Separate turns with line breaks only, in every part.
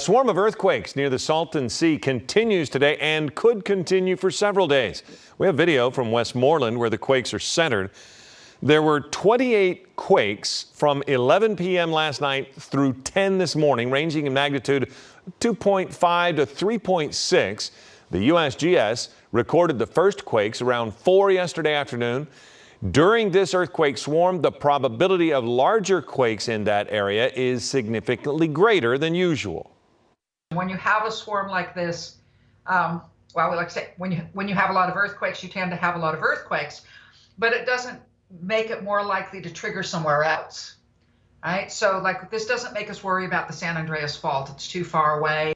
A swarm of earthquakes near the Salton Sea continues today and could continue for several days. We have video from Westmoreland where the quakes are centered. There were 28 quakes from 11 p.m. last night through 10 this morning, ranging in magnitude 2.5 to 3.6. The USGS recorded the first quakes around 4 yesterday afternoon. During this earthquake swarm, the probability of larger quakes in that area is significantly greater than usual.
When you have a swarm like this, well, like I say, when you have a lot of earthquakes, you tend to have a lot of earthquakes, but it doesn't make it more likely to trigger somewhere else, right? So like this doesn't make us worry about the San Andreas Fault. It's too far away.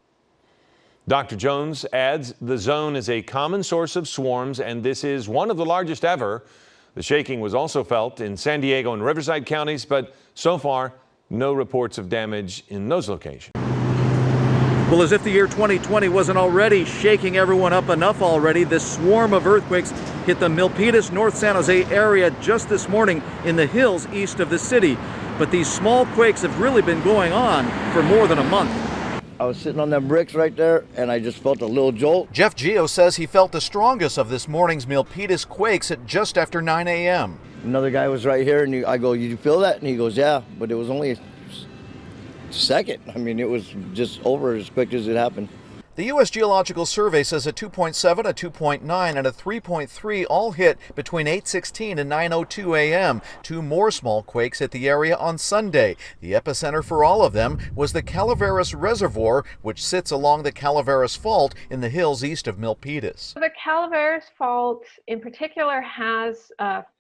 Dr. Jones adds the zone is a common source of swarms, and this is one of the largest ever. The shaking was also felt in San Diego and Riverside counties, but so far, no reports of damage in those locations.
Well, as if the year 2020 wasn't already shaking everyone up enough already, this swarm of earthquakes hit the Milpitas, North San Jose area just this morning in the hills east of the city. But these small quakes have really been going on for more than a month.
I was sitting on them bricks right there, and I just felt a little jolt.
Jeff Geo says he felt the strongest of this morning's Milpitas quakes at just after 9 a.m.
Another guy was right here, and I go, "You feel that?" And he goes, "Yeah," but it was only a second. I mean, it was just over as quick as it happened.
The U.S. Geological Survey says a 2.7, a 2.9, and a 3.3 all hit between 8:16 and 9:02 a.m. Two more small quakes hit the area on Sunday. The epicenter for all of them was the Calaveras Reservoir, which sits along the Calaveras Fault in the hills east of Milpitas.
The Calaveras Fault in particular has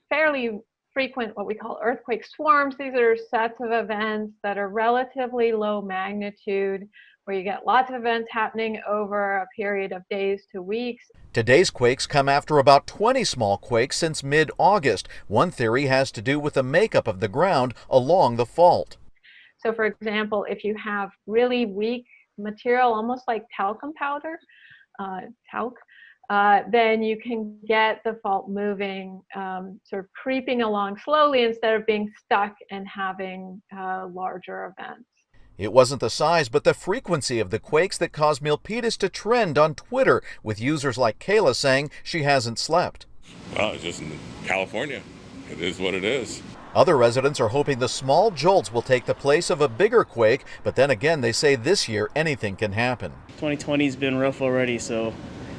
fairly frequent what we call earthquake swarms. These are sets of events that are relatively low magnitude, where you get lots of events happening over a period of days to weeks.
Today's quakes come after about 20 small quakes since mid-August. One theory has to do with the makeup of the ground along the fault.
So for example, if you have really weak material, almost like talcum powder, then you can get the fault moving, sort of creeping along slowly instead of being stuck and having larger events.
It wasn't the size, but the frequency of the quakes that caused Milpitas to trend on Twitter, with users like Kayla saying she hasn't slept.
Well, it's just in California. It is what it is.
Other residents are hoping the small jolts will take the place of a bigger quake, but then again, they say this year anything can happen.
2020's been rough already, so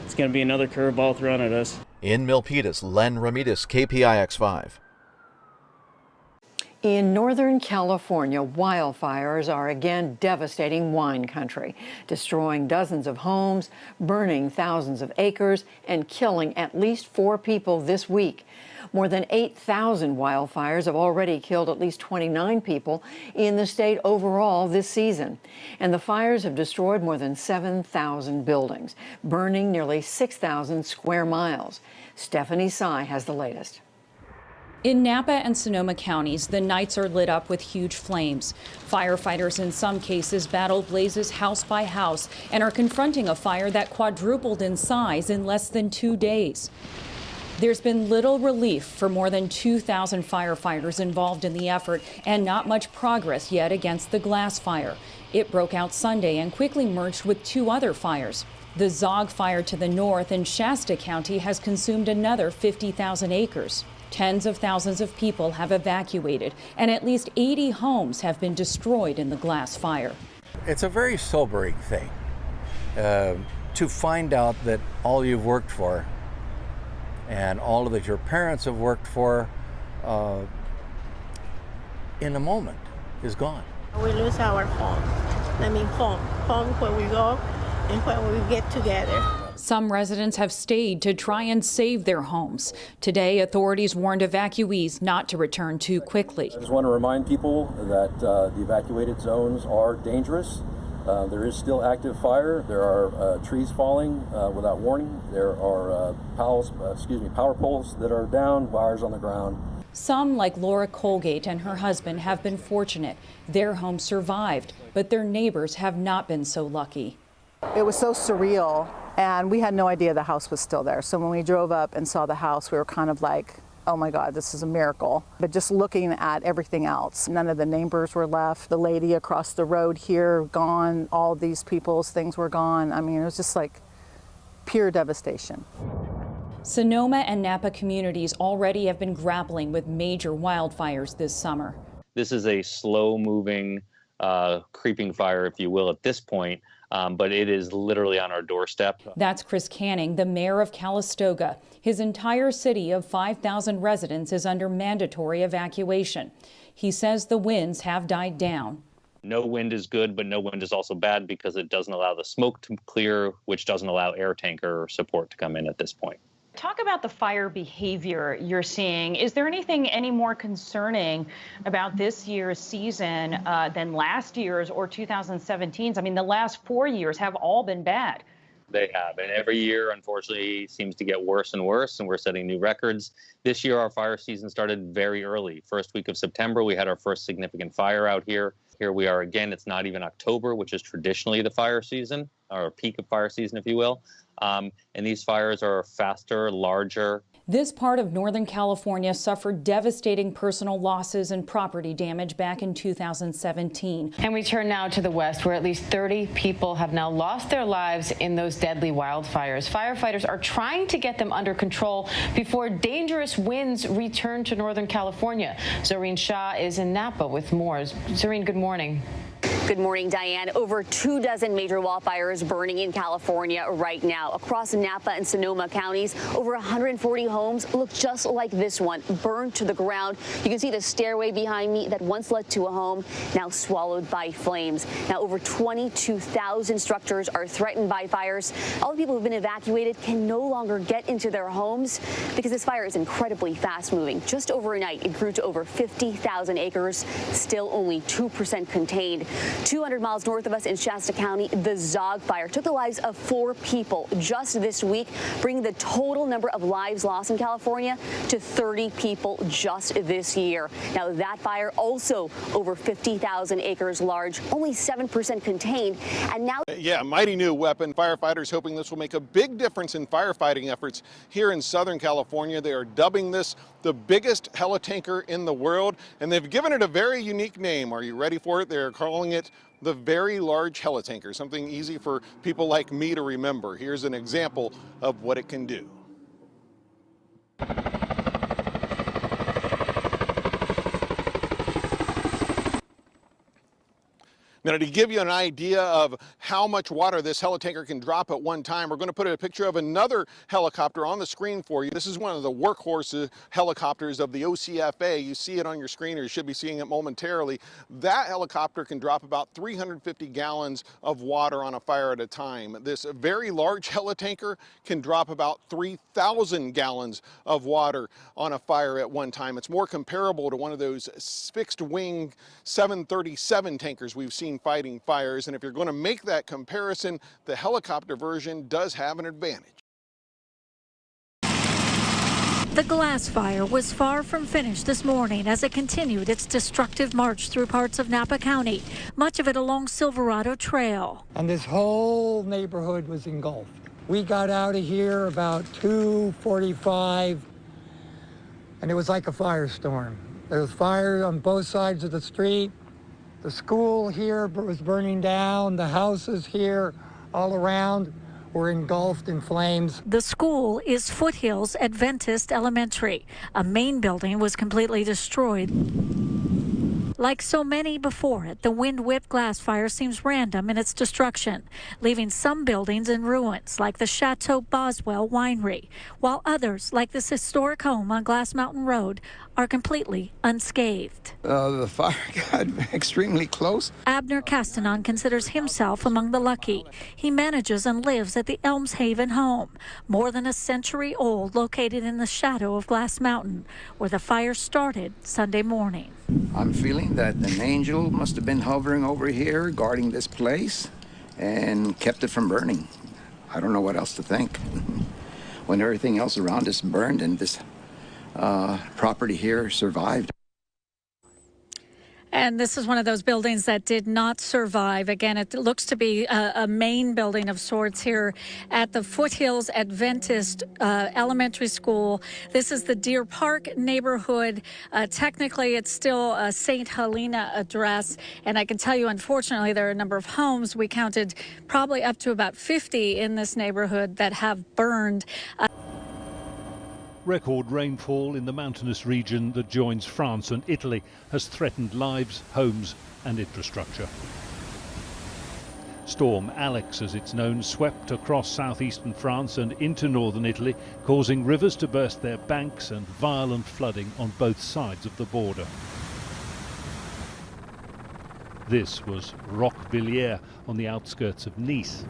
it's going to be another curveball thrown at us.
In Milpitas, Len Ramirez, KPIX5.
In Northern California, wildfires are again devastating wine country, destroying dozens of homes, burning thousands of acres, and killing at least 4 people this week. More than 8,000 wildfires have already killed at least 29 people in the state overall this season. And the fires have destroyed more than 7,000 buildings, burning nearly 6,000 square miles. Stephanie Sy has the latest.
In Napa and Sonoma counties, the nights are lit up with huge flames. Firefighters in some cases battle blazes house by house and are confronting a fire that quadrupled in size in less than 2 days. There's been little relief for more than 2,000 firefighters involved in the effort, and not much progress yet against the glass fire. It broke out Sunday and quickly merged with 2 other fires. The Zog fire to the north in Shasta County has consumed another 50,000 acres. Tens of thousands of people have evacuated, and at least 80 homes have been destroyed in the glass fire.
It's a very sobering thing to find out that all you've worked for and all that your parents have worked for in a moment is gone.
We lose our home. Home where we go and where we get together.
Some residents have stayed to try and save their homes. Today, authorities warned evacuees not to return too quickly.
I just want to remind people that the evacuated zones are dangerous. There is still active fire. There are trees falling without warning. There are power poles that are down, wires on the ground.
Some, like Laura Colgate and her husband, have been fortunate. Their home survived, but their neighbors have not been so lucky.
It was so surreal, and we had no idea the house was still there. So when we drove up and saw the house, we were kind of like, oh my God, this is a miracle. But just looking at everything else, none of the neighbors were left. The lady across the road here, gone. All of these people's things were gone. I mean, it was just like pure devastation.
Sonoma and Napa communities already have been grappling with major wildfires this summer.
This is a slow-moving, creeping fire, if you will, at this point, but it is literally on our doorstep.
That's Chris Canning, the mayor of Calistoga. His entire city of 5,000 residents is under mandatory evacuation. He says the winds have died down.
No wind is good, but no wind is also bad because it doesn't allow the smoke to clear, which doesn't allow air tanker support to come in at this point.
Talk about the fire behavior you're seeing. Is there anything any more concerning about this year's season than last year's or 2017's? I mean, the last 4 years have all been bad.
They have, and every year, unfortunately, seems to get worse and worse, and we're setting new records. This year, our fire season started very early. First week of September, we had our first significant fire out here. Here we are again. It's not even October, which is traditionally the fire season, or peak of fire season, if you will. And these fires are faster, larger.
This part of Northern California suffered devastating personal losses and property damage back in 2017.
And we turn now to the west, where at least 30 people have now lost their lives in those deadly wildfires. Firefighters are trying to get them under control before dangerous winds return to Northern California. Zoreen Shah is in Napa with more. Zoreen, good morning.
Good morning, Diane. Over 24 major wildfires burning in California right now. Across Napa and Sonoma counties, over 140 homes look just like this one, burned to the ground. You can see the stairway behind me that once led to a home, now swallowed by flames. Now, over 22,000 structures are threatened by fires. All the people who've been evacuated can no longer get into their homes because this fire is incredibly fast moving. Just overnight, it grew to over 50,000 acres, still only 2% contained. 200 miles north of us in Shasta County, the Zog fire took the lives of 4 people just this week, bringing the total number of lives lost in California to 30 people just this year. Now, that fire also over 50,000 acres large, only 7% contained, and now...
Yeah, mighty new weapon. Firefighters hoping this will make a big difference in firefighting efforts here in Southern California. They are dubbing this the biggest helitanker in the world, and they've given it a very unique name. Are you ready for it? They're calling it the Very Large Helitanker, something easy for people like me to remember. Here's an example of what it can do. Now, to give you an idea of how much water this helitanker can drop at one time, we're going to put a picture of another helicopter on the screen for you. This is one of the workhorse helicopters of the OCFA. You see it on your screen, or you should be seeing it momentarily. That helicopter can drop about 350 gallons of water on a fire at a time. This very large helitanker can drop about 3,000 gallons of water on a fire at one time. It's more comparable to one of those fixed-wing 737 tankers we've seen fighting fires, and if you're going to make that comparison, the helicopter version does have an advantage.
The glass fire was far from finished this morning as it continued its destructive march through parts of Napa County, much of it along Silverado Trail.
And this whole neighborhood was engulfed. We got out of here about 2:45, and it was like a firestorm. There was fire on both sides of the street. The school here was burning down. The houses here all around were engulfed in flames.
The school is Foothills Adventist Elementary. A main building was completely destroyed. Like so many before it, the wind-whipped glass fire seems random in its destruction, leaving some buildings in ruins, like the Chateau Boswell Winery, while others, like this historic home on Glass Mountain Road, are completely unscathed.
The fire got extremely close.
Abner Castanon considers himself among the lucky. He manages and lives at the Elms Haven home, more than a century old, located in the shadow of Glass Mountain, where the fire started Sunday morning.
I'm feeling that an angel must have been hovering over here, guarding this place, and kept it from burning. I don't know what else to think. When everything else around us burned and this property here survived.
And this is one of those buildings that did not survive. Again, it looks to be a main building of sorts here at the Foothills Adventist Elementary School. This is the Deer Park neighborhood. Technically, it's still a St. Helena address. And I can tell you, unfortunately, there are a number of homes. We counted probably up to about 50 in this neighborhood that have burned.
Record rainfall in the mountainous region that joins France and Italy has threatened lives, homes and infrastructure. Storm Alex, as it's known, swept across southeastern France and into northern Italy, causing rivers to burst their banks and violent flooding on both sides of the border. This was Roquebillière on the outskirts of Nice.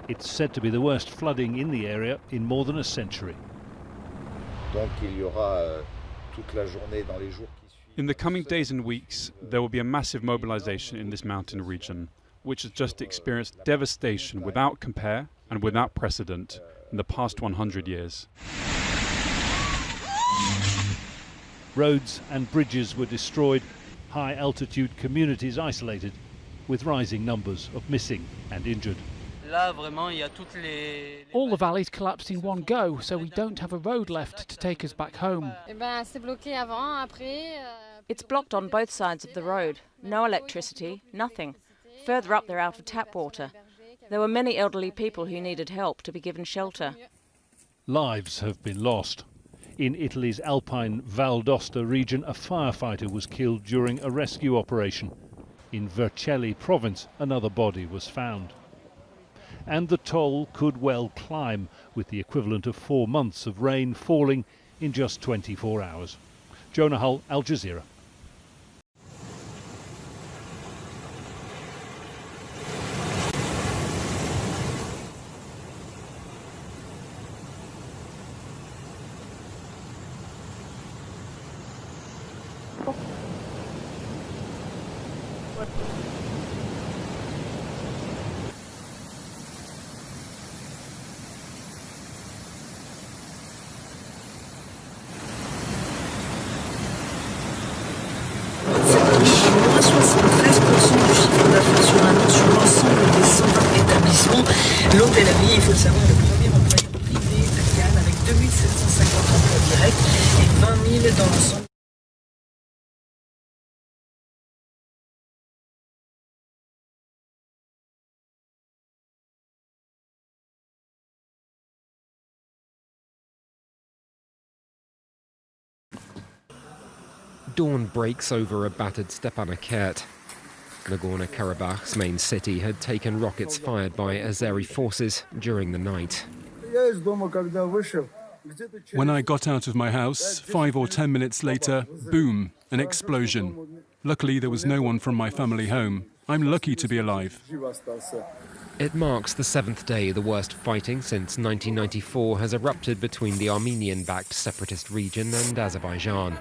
It's said to be the worst flooding in the area in more than a century.
In the coming days and weeks, there will be a massive mobilization in this mountain region, which has just experienced devastation without compare and without precedent in the past 100 years.
Roads and bridges were destroyed, high-altitude communities isolated, with rising numbers of missing and injured.
All the valleys collapsed in one go, so we don't have a road left to take us back home.
It's blocked on both sides of the road. No electricity, nothing. Further up, they're out of tap water. There were many elderly people who needed help to be given shelter.
Lives have been lost. In Italy's Alpine Val d'Aosta region, a firefighter was killed during a rescue operation. In Vercelli province, another body was found. And the toll could well climb, with the equivalent of 4 months of rain falling in just 24 hours. Jonah Hull, Al Jazeera.
L'hôtellerie, il faut le savoir, le premier employeur privé italian avec 2750 emplois directs et 20 000 dans l'ensemble.
Dawn breaks over a battered Stepanakert. Nagorno-Karabakh's main city had taken rockets fired by Azeri forces during the night.
When I got out of my house, 5 or 10 minutes later, boom, an explosion. Luckily, there was no one from my family home. I'm lucky to be alive.
It marks the 7th day the worst fighting since 1994 has erupted between the Armenian-backed separatist region and Azerbaijan.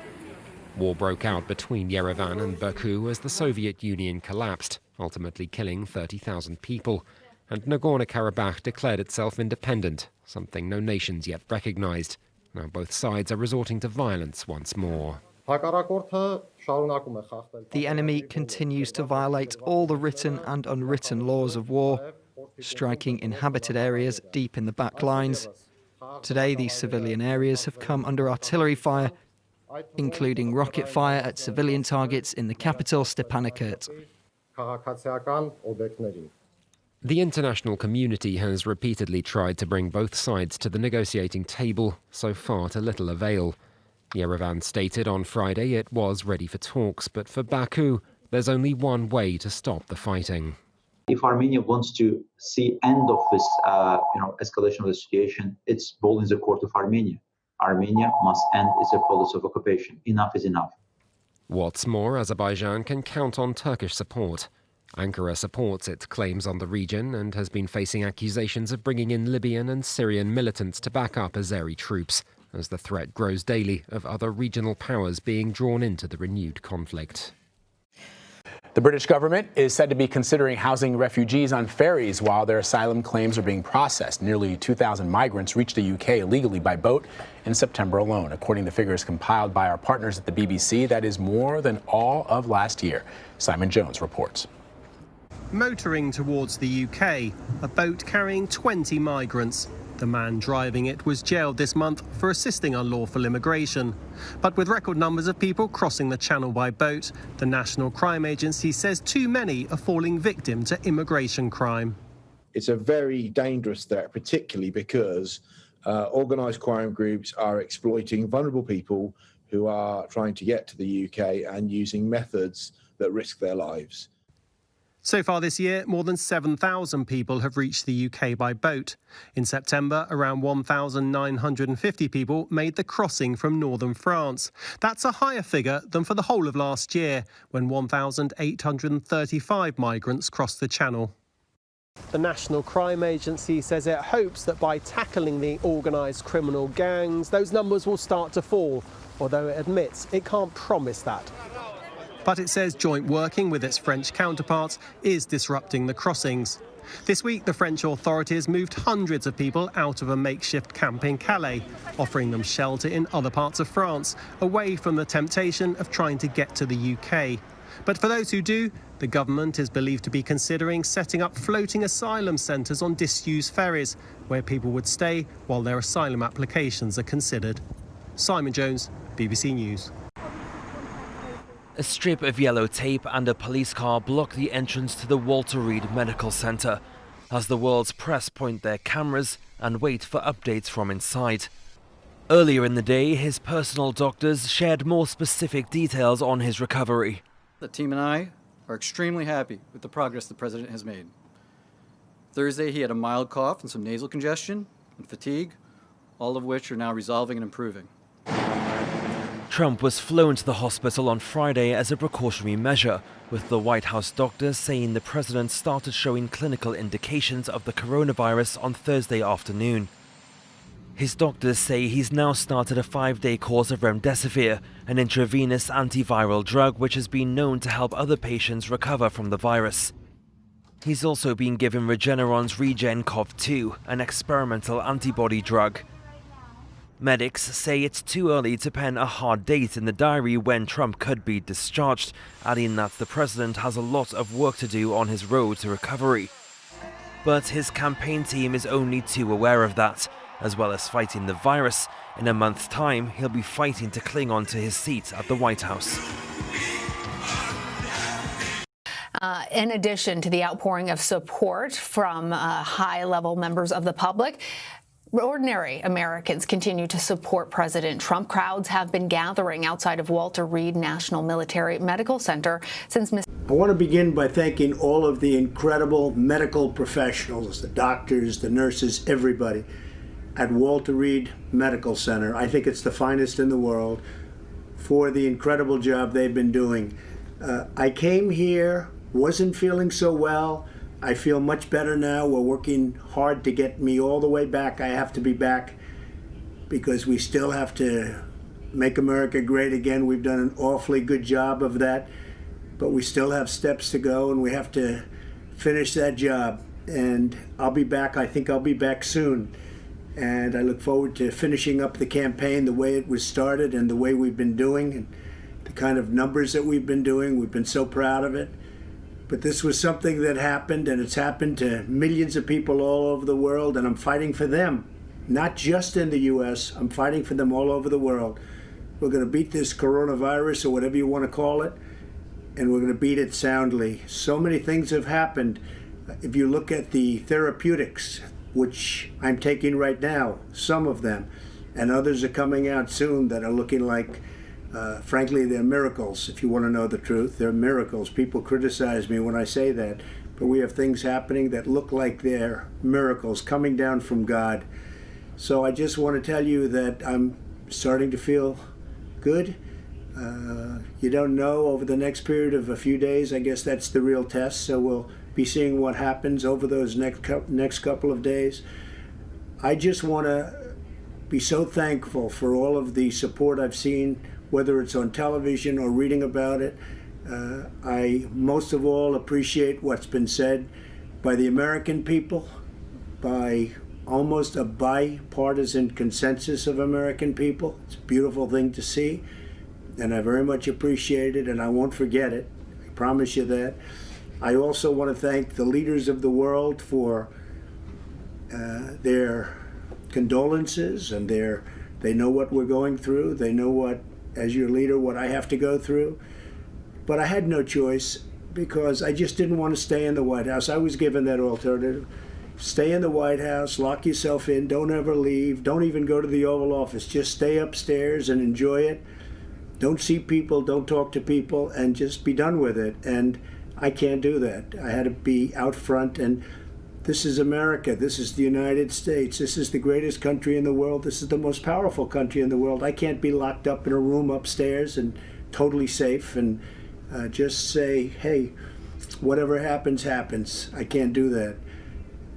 War broke out between Yerevan and Baku as the Soviet Union collapsed, ultimately killing 30,000 people. And Nagorno-Karabakh declared itself independent, something no nations yet recognized. Now both sides are resorting to violence once more.
The enemy continues to violate all the written and unwritten laws of war, striking inhabited areas deep in the back lines. Today, these civilian areas have come under artillery fire, including rocket fire at civilian targets in the capital, Stepanakert.
The international community has repeatedly tried to bring both sides to the negotiating table, so far to little avail. Yerevan stated on Friday it was ready for talks, but for Baku, there's only one way to stop the fighting.
If Armenia wants to see end of this, escalation of the situation, it's ball in the court of Armenia. Armenia must end its policy of occupation. Enough is enough.
What's more, Azerbaijan can count on Turkish support. Ankara supports its claims on the region and has been facing accusations of bringing in Libyan and Syrian militants to back up Azeri troops, as the threat grows daily of other regional powers being drawn into the renewed conflict.
The British government is said to be considering housing refugees on ferries while their asylum claims are being processed. Nearly 2,000 migrants reached the UK illegally by boat in September alone. According to figures compiled by our partners at the BBC, that is more than all of last year. Simon Jones reports.
Motoring towards the UK, a boat carrying 20 migrants. The man driving it was jailed this month for assisting unlawful immigration. But with record numbers of people crossing the channel by boat, the National Crime Agency says too many are falling victim to immigration crime.
It's a very dangerous threat, particularly because organised crime groups are exploiting vulnerable people who are trying to get to the UK and using methods that risk their lives.
So far this year, more than 7,000 people have reached the UK by boat. In September, around 1,950 people made the crossing from northern France. That's a higher figure than for the whole of last year, when 1,835 migrants crossed the channel. The National Crime Agency says it hopes that by tackling the organised criminal gangs, those numbers will start to fall, although it admits it can't promise that. But it says joint working with its French counterparts is disrupting the crossings. This week, the French authorities moved hundreds of people out of a makeshift camp in Calais, offering them shelter in other parts of France, away from the temptation of trying to get to the UK. But for those who do, the government is believed to be considering setting up floating asylum centres on disused ferries, where people would stay while their asylum applications are considered. Simon Jones, BBC News.
A strip of yellow tape and a police car block the entrance to the Walter Reed Medical Centre as the world's press point their cameras and wait for updates from inside. Earlier in the day, his personal doctors shared more specific details on his recovery.
The team and I are extremely happy with the progress the president has made. Thursday, he had a mild cough and some nasal congestion and fatigue, all of which are now resolving and improving.
Trump was flown to the hospital on Friday as a precautionary measure, with the White House doctors saying the president started showing clinical indications of the coronavirus on Thursday afternoon. His doctors say he's now started a 5-day course of remdesivir, an intravenous antiviral drug which has been known to help other patients recover from the virus. He's also been given Regeneron's RegenCov2, an experimental antibody drug. Medics say it's too early to pen a hard date in the diary when Trump could be discharged, adding that the president has a lot of work to do on his road to recovery. But his campaign team is only too aware of that. As well as fighting the virus, in a month's time he'll be fighting to cling on to his seat at the White House.
In addition to the outpouring of support from high-level members of the public, ordinary Americans continue to support President Trump. Crowds have been gathering outside of Walter Reed National Military Medical Center since
I want to begin by thanking all of the incredible medical professionals, the doctors, the nurses, everybody at Walter Reed Medical Center. I think it's the finest in the world for the incredible job they've been doing. I came here, wasn't feeling so well. I feel much better now. We're working hard to get me all the way back. I have to be back because we still have to make America great again. We've done an awfully good job of that, but we still have steps to go and we have to finish that job. And I'll be back. I think I'll be back soon. And I look forward to finishing up the campaign the way it was started and the way we've been doing and the kind of numbers that we've been doing. We've been so proud of it. But this was something that happened, and it's happened to millions of people all over the world, and I'm fighting for them, not just in the U.S. I'm fighting for them all over the world. We're going to beat this coronavirus, or whatever you want to call it, and we're going to beat it soundly. So many things have happened. If you look at the therapeutics, which I'm taking right now, some of them, and others are coming out soon that are looking like, frankly, they're miracles. If you want to know the truth, they're miracles. People criticize me when I say that, but we have things happening that look like they're miracles coming down from God. So I just want to tell you that I'm starting to feel good. You don't know over the next period of a few days. I guess that's the real test. So we'll be seeing what happens over those next couple of days. I just want to be so thankful for all of the support I've seen, whether it's on television or reading about it. I most of all appreciate what's been said by the American people, by almost a bipartisan consensus of American people. It's a beautiful thing to see, and I very much appreciate it, and I won't forget it. I promise you that. I also want to thank the leaders of the world for their condolences, and they know what we're going through. They know what, as your leader, what I have to go through. But I had no choice because I just didn't want to stay in the White House. I was given that alternative. Stay in the White House, lock yourself in, don't ever leave, don't even go to the Oval Office. Just stay upstairs and enjoy it. Don't see people, don't talk to people, and just be done with it. And I can't do that. I had to be out front, and this is America. This is the United States. This is the greatest country in the world. This is the most powerful country in the world. I can't be locked up in a room upstairs and totally safe and just say, hey, whatever happens, happens. I can't do that.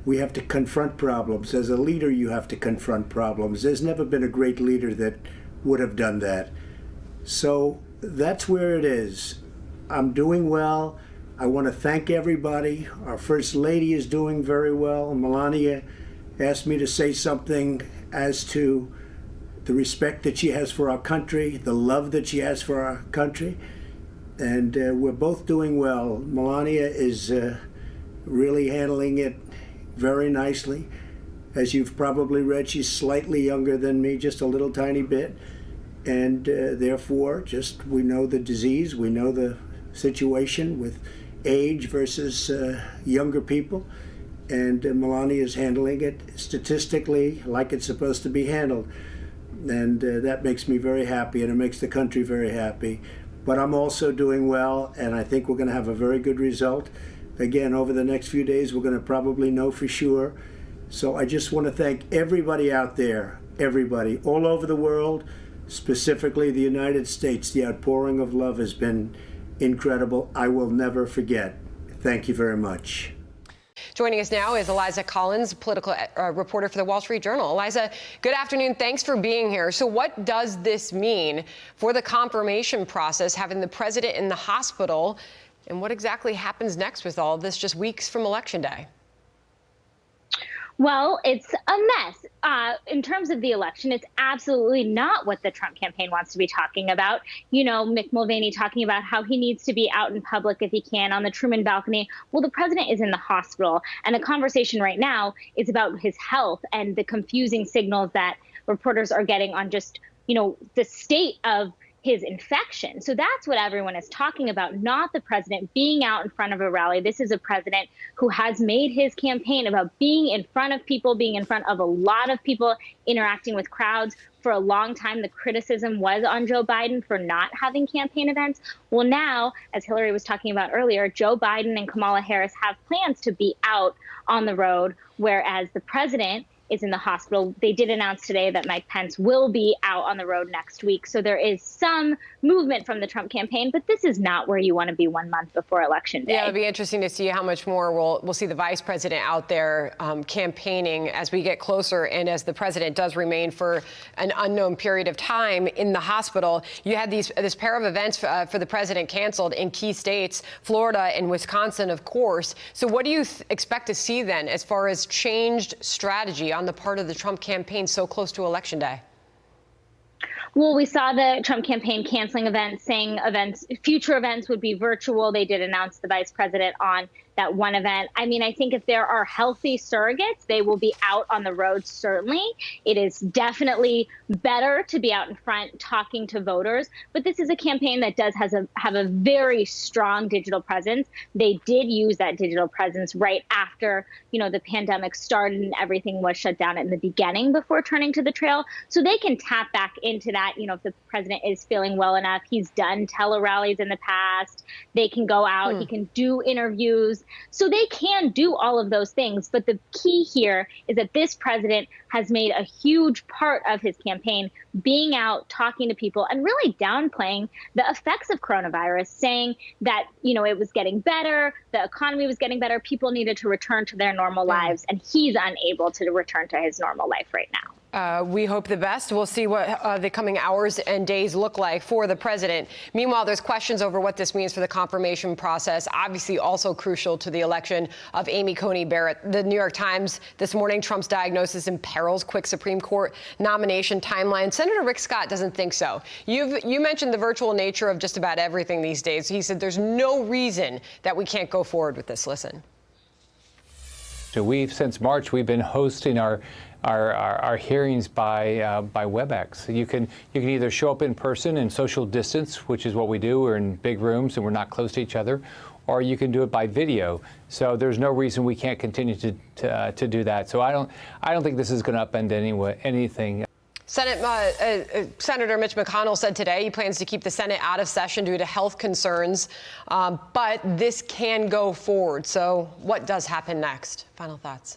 We have to confront problems. As a leader, you have to confront problems. There's never been a great leader that would have done that. So that's where it is. I'm doing well. I want to thank everybody. Our First Lady is doing very well. Melania asked me to say something as to the respect that she has for our country, the love that she has for our country. And we're both doing well. Melania is really handling it very nicely. As you've probably read, she's slightly younger than me, just a little tiny bit. And therefore, just we know the disease, we know the situation with age versus younger people. And Melania is handling it statistically like it's supposed to be handled. And that makes me very happy, and it makes the country very happy. But I'm also doing well, and I think we're going to have a very good result. Again, over the next few days, we're going to probably know for sure. So I just want to thank everybody out there, everybody, all over the world, specifically the United States. The outpouring of love has been incredible. I will never forget. Thank you very much.
Joining us now is Eliza Collins, political reporter for the Wall Street Journal. Eliza, good afternoon. Thanks for being here. So what does this mean for the confirmation process, having the president in the hospital? And what exactly happens next with all of this just weeks from Election Day?
Well, it's a mess. In terms of the election, it's absolutely not what the Trump campaign wants to be talking about. You know, Mick Mulvaney talking about how he needs to be out in public if he can on the Truman balcony. Well, the president is in the hospital, and the conversation right now is about his health and the confusing signals that reporters are getting on just, you know, the state of his infection. So that's what everyone is talking about, not the president being out in front of a rally. This is a president who has made his campaign about being in front of people, being in front of a lot of people, interacting with crowds. For a long time, the criticism was on Joe Biden for not having campaign events. Well, now, as Hillary was talking about earlier, Joe Biden and Kamala Harris have plans to be out on the road, whereas the president is in the hospital. They did announce today that Mike Pence will be out on the road next week. So there is some movement from the Trump campaign, but this is not where you want to be 1 month before Election Day.
Yeah, it'll be interesting to see how much more we'll see the vice president out there campaigning as we get closer, and as the president does remain for an unknown period of time in the hospital. You had this pair of events for the president canceled in key states, Florida and Wisconsin, of course. So what do you expect to see then as far as changed strategy on the part of the Trump campaign so close to Election Day?
Well, we saw the Trump campaign canceling events, saying future events would be virtual. They did announce the vice president on that one event. I mean, I think if there are healthy surrogates, they will be out on the road, certainly. It is definitely better to be out in front talking to voters. But this is a campaign that does have a very strong digital presence. They did use that digital presence right after, you know, the pandemic started and everything was shut down in the beginning before turning to the trail. So they can tap back into that. You know, if the president is feeling well enough, he's done tele-rallies in the past. They can go out, he can do interviews. So they can do all of those things. But the key here is that this president has made a huge part of his campaign being out, talking to people, and really downplaying the effects of coronavirus, saying that, you know, it was getting better, the economy was getting better, people needed to return to their normal lives, and he's unable to return to his normal life right now.
We hope the best. We'll see what the coming hours and days look like for the president. Meanwhile, there's questions over what this means for the confirmation process, obviously also crucial to the election of Amy Coney Barrett. The New York Times this morning, Trump's diagnosis imperils quick Supreme Court nomination timeline. Senator Rick Scott doesn't think so. You mentioned the virtual nature of just about everything these days. He said there's no reason that we can't go forward with this. Listen.
So since March, we've been hosting our hearings by WebEx. You can either show up in person and social distance, which is what we do. We're in big rooms and we're not close to each other, or you can do it by video. So there's no reason we can't continue to do that. So I don't think this is going to upend anything.
Senator Mitch McConnell said today he plans to keep the Senate out of session due to health concerns, but this can go forward. So what does happen next? Final thoughts.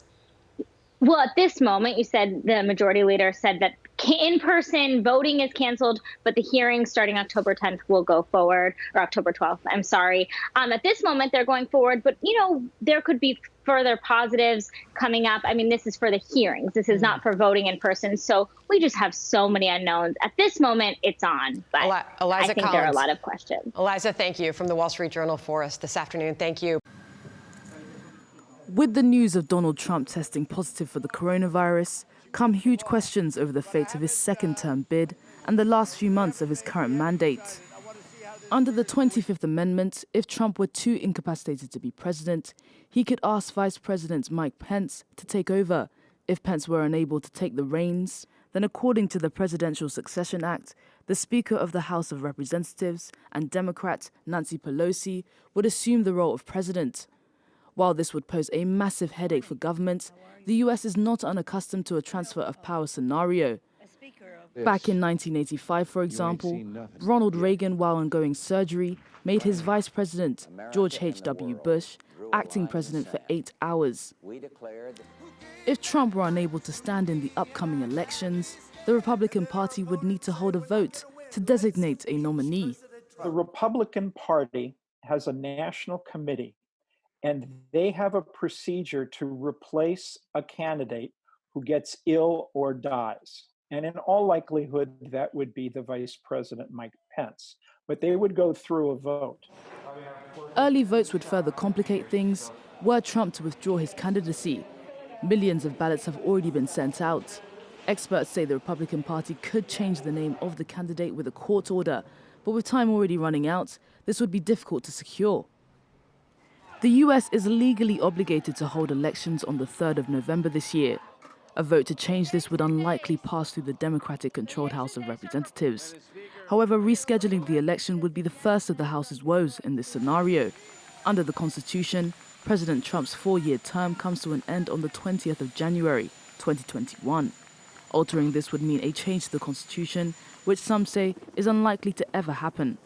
Well, at this moment, you said the majority leader said that in-person voting is canceled, but the hearing starting October 10th will go forward, or October 12th. I'm sorry. At this moment, they're going forward, but, there could be further positives coming up. I mean, this is for the hearings. This is not for voting in person. So we just have so many unknowns. At this moment, it's on. But
Eliza
I think
Collins.
there are a lot of questions.
Eliza, thank you from the Wall Street Journal for us this afternoon. Thank you.
With the news of Donald Trump testing positive for the coronavirus, come huge questions over the fate of his second-term bid and the last few months of his current mandate. Under the 25th Amendment, if Trump were too incapacitated to be president, he could ask Vice President Mike Pence to take over. If Pence were unable to take the reins, then according to the Presidential Succession Act, the Speaker of the House of Representatives and Democrat Nancy Pelosi would assume the role of president. While this would pose a massive headache for government, the US is not unaccustomed to a transfer of power scenario. Back in 1985, for example, Ronald Reagan, while undergoing surgery, made his vice president, George H.W. Bush, acting president for 8 hours. If Trump were unable to stand in the upcoming elections, the Republican Party would need to hold a vote to designate a nominee.
The Republican Party has a national committee, and they have a procedure to replace a candidate who gets ill or dies. And in all likelihood, that would be the Vice President Mike Pence. But they would go through a vote.
Early votes would further complicate things were Trump to withdraw his candidacy. Millions of ballots have already been sent out. Experts say the Republican Party could change the name of the candidate with a court order, but with time already running out, this would be difficult to secure. The US is legally obligated to hold elections on the 3rd of November this year. A vote to change this would unlikely pass through the Democratic-controlled House of Representatives. However, rescheduling the election would be the first of the House's woes in this scenario. Under the Constitution, President Trump's 4-year term comes to an end on the 20th of January, 2021. Altering this would mean a change to the Constitution, which some say is unlikely to ever happen.